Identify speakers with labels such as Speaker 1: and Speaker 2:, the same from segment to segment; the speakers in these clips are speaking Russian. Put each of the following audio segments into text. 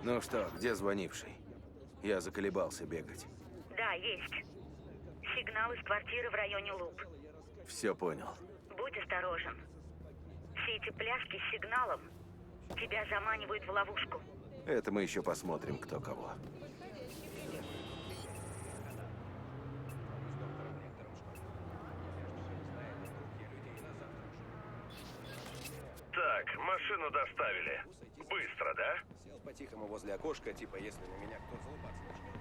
Speaker 1: Ну что, где звонивший? Я заколебался бегать.
Speaker 2: Да, есть. Сигнал из квартиры в районе Луп.
Speaker 1: Все понял.
Speaker 2: Будь осторожен. Все эти пляски с сигналом тебя заманивают в ловушку.
Speaker 1: Это мы еще посмотрим, кто кого.
Speaker 3: Так, машину доставили. Быстро, да?
Speaker 4: Сел по-тихому возле окошка, типа, если на меня кто залыбаться начнет.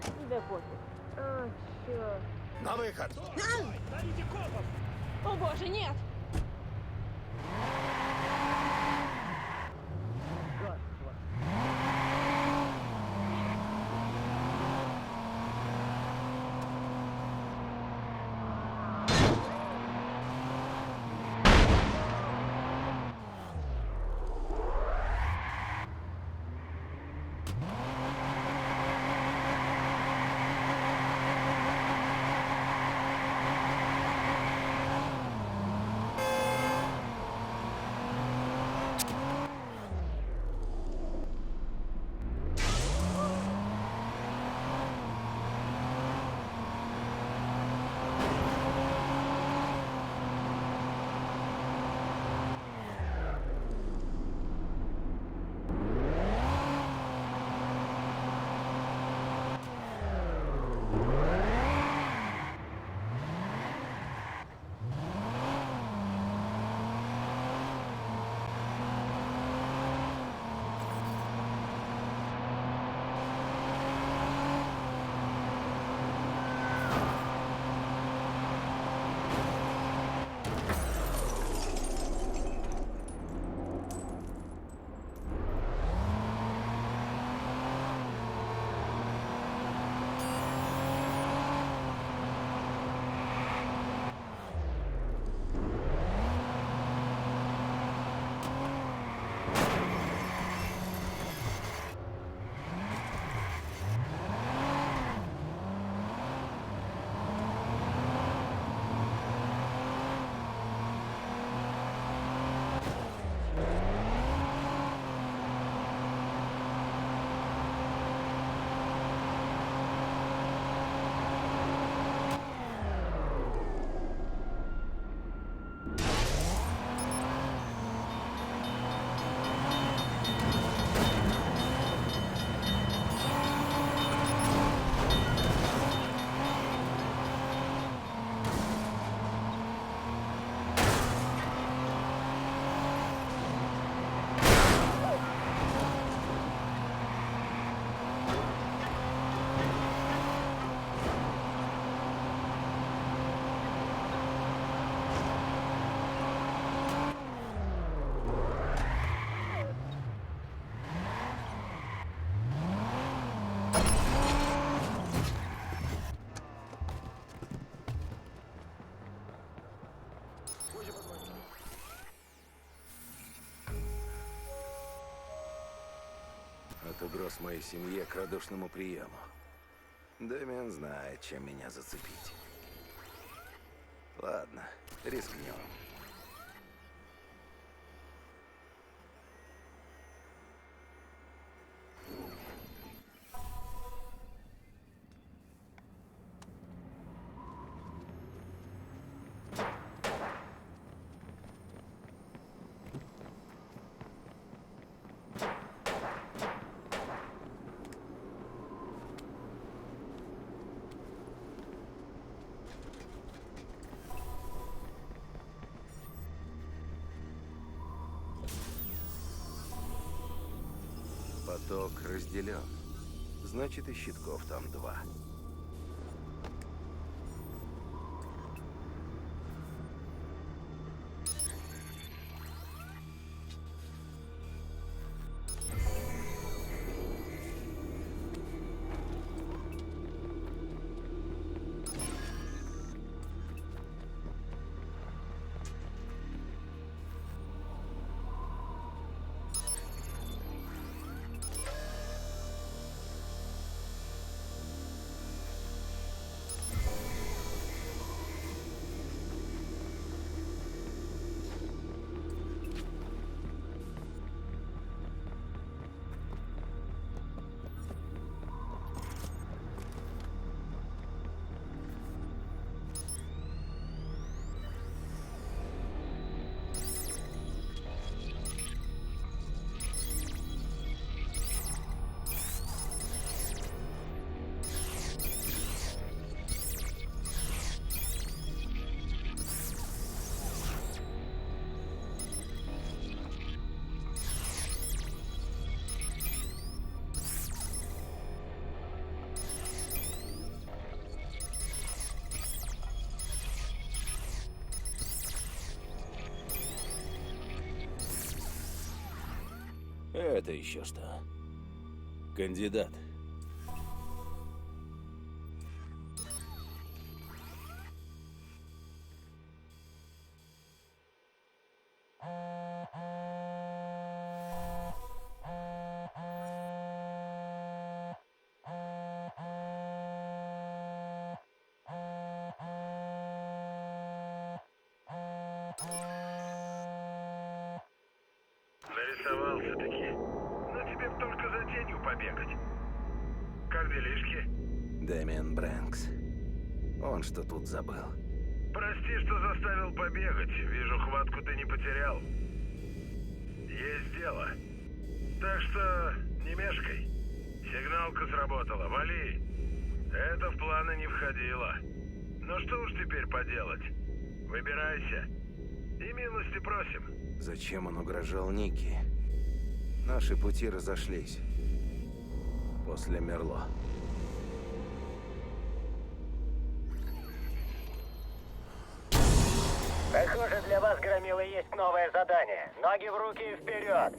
Speaker 5: Тебе пофиг. А, черт.
Speaker 4: На выход!
Speaker 5: О боже, нет!
Speaker 1: От угроз моей семье к радушному приему. Дэмиан знает, чем меня зацепить. Ладно, рискнем. Поток разделен. Значит, и щитков там 2.
Speaker 6: Это еще что? Кандидат.
Speaker 3: Нарисовался-таки. Но тебе б только за тенью побегать. Как делишки?
Speaker 1: Дэмиан Брэнкс. Он что тут забыл?
Speaker 3: Прости, что заставил побегать. Вижу, хватку ты не потерял. Есть дело. Так что не мешкай. Сигналка сработала. Вали. Это в планы не входило. Ну что уж теперь поделать? Выбирайся. И милости просим.
Speaker 1: Зачем он угрожал Никки? Наши пути разошлись. После Мерло.
Speaker 7: Похоже, для вас, Громилы, есть новое задание. Ноги в руки и вперед!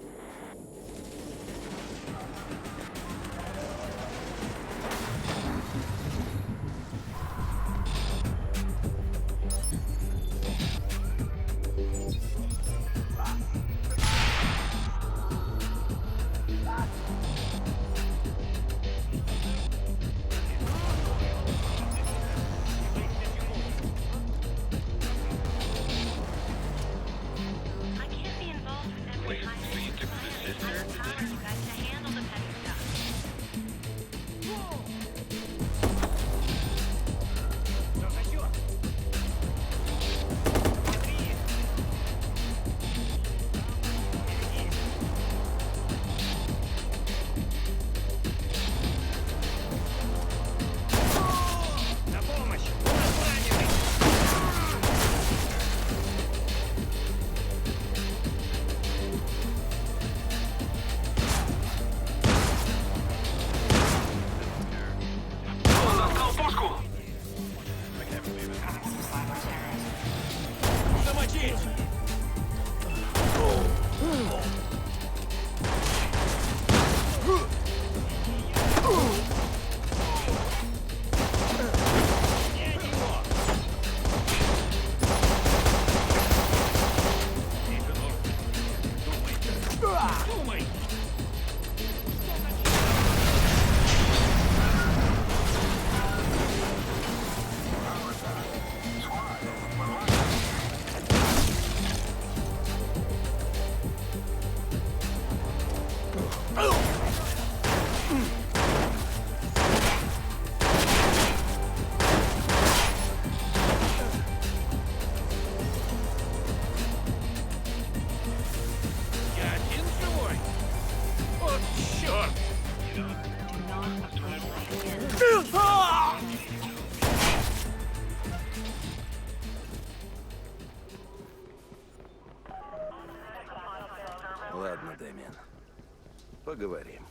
Speaker 2: I can't be involved with every high I have power you guys to handle the petty stuff.
Speaker 1: Ладно, Дэмиан. Поговорим.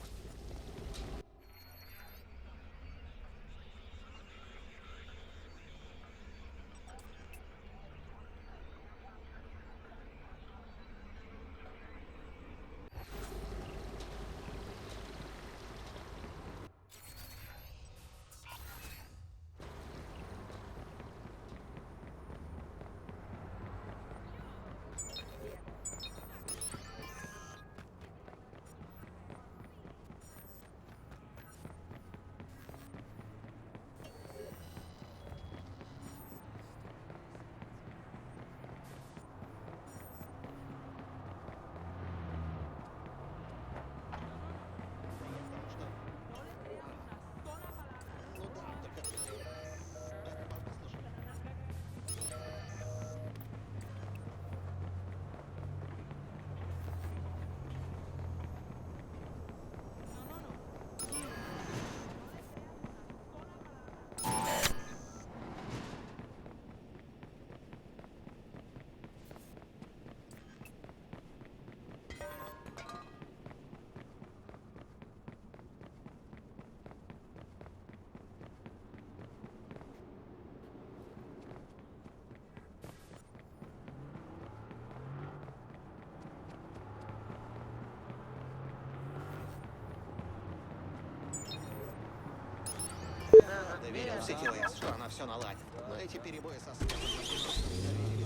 Speaker 8: Уверен, в сети ЛС, что она все наладит. Но эти перебои со светом просто не доверили.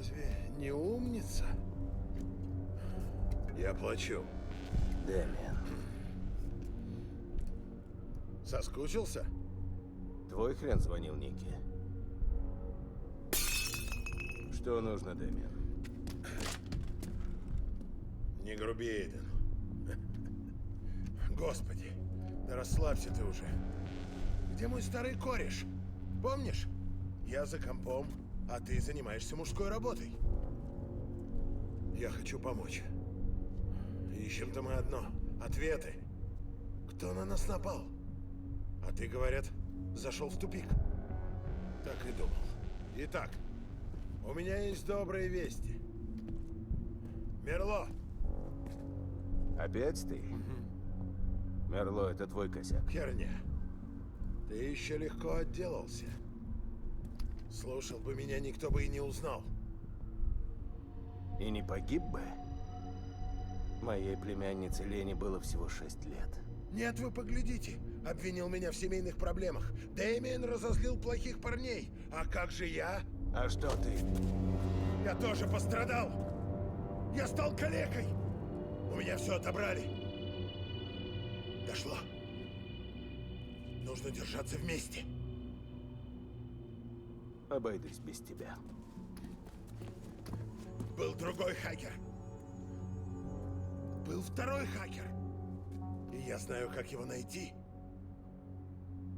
Speaker 3: Разве не умница? Я плачу.
Speaker 1: Дэмиан,
Speaker 3: Соскучился?
Speaker 6: Твой хрен звонил Нике. Что нужно, Дэмиан?
Speaker 3: Не груби, Эйден. Господи, да расслабься ты уже. Где мой старый кореш? Помнишь? Я за компом, а ты занимаешься мужской работой. Я хочу помочь. Ищем-то мы одно. Ответы. Кто на нас напал? А ты, говорят, зашел в тупик. Так и думал. Итак, у меня есть добрые вести. Мерло,
Speaker 6: Опять ты? Мерло, это твой косяк.
Speaker 3: херня. Ты еще легко отделался. Слушал бы меня, никто бы и не узнал.
Speaker 6: И не погиб бы? Моей племяннице Лене было всего 6 лет.
Speaker 3: Нет, вы поглядите. Обвинил меня в семейных проблемах. Дэмиен разозлил плохих парней. А как же я?
Speaker 6: А что ты?
Speaker 3: Я тоже пострадал. Я стал калекой. У меня все отобрали. Дошло. Нужно держаться вместе.
Speaker 6: Обойдусь без тебя.
Speaker 3: Был другой хакер. Был второй хакер. И я знаю, как его найти.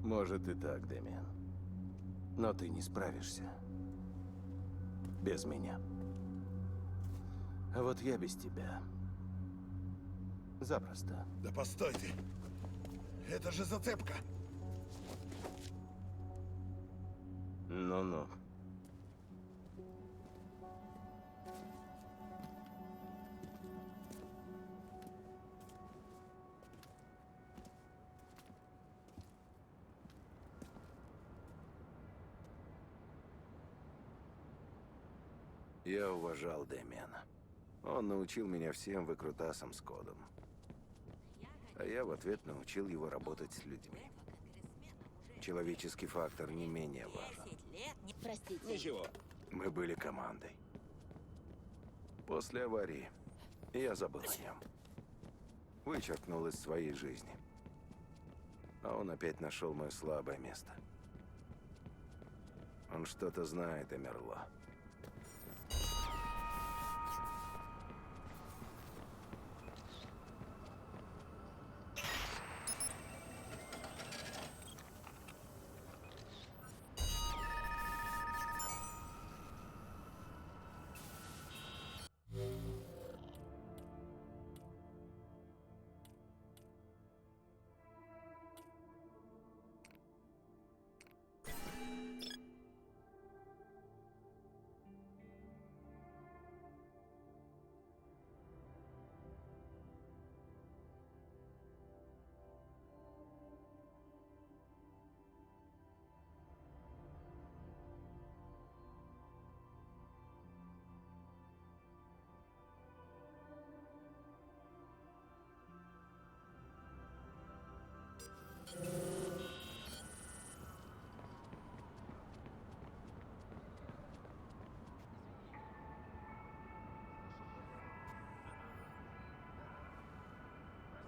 Speaker 6: Может и так, Дэмиан. Но ты не справишься. Без меня. А вот я без тебя. Запросто.
Speaker 3: Да постой ты. Это же зацепка.
Speaker 6: Ну-ну.
Speaker 1: я уважал Дэмиана. Он научил меня всем выкрутасам с кодом. А я в ответ научил его работать с людьми. Человеческий фактор не менее важен.
Speaker 5: Простите.
Speaker 4: Ничего.
Speaker 1: Мы были командой. После аварии я забыл о нем. Вычеркнул из своей жизни. А он опять нашел мое слабое место. Он что-то знает о Мерло.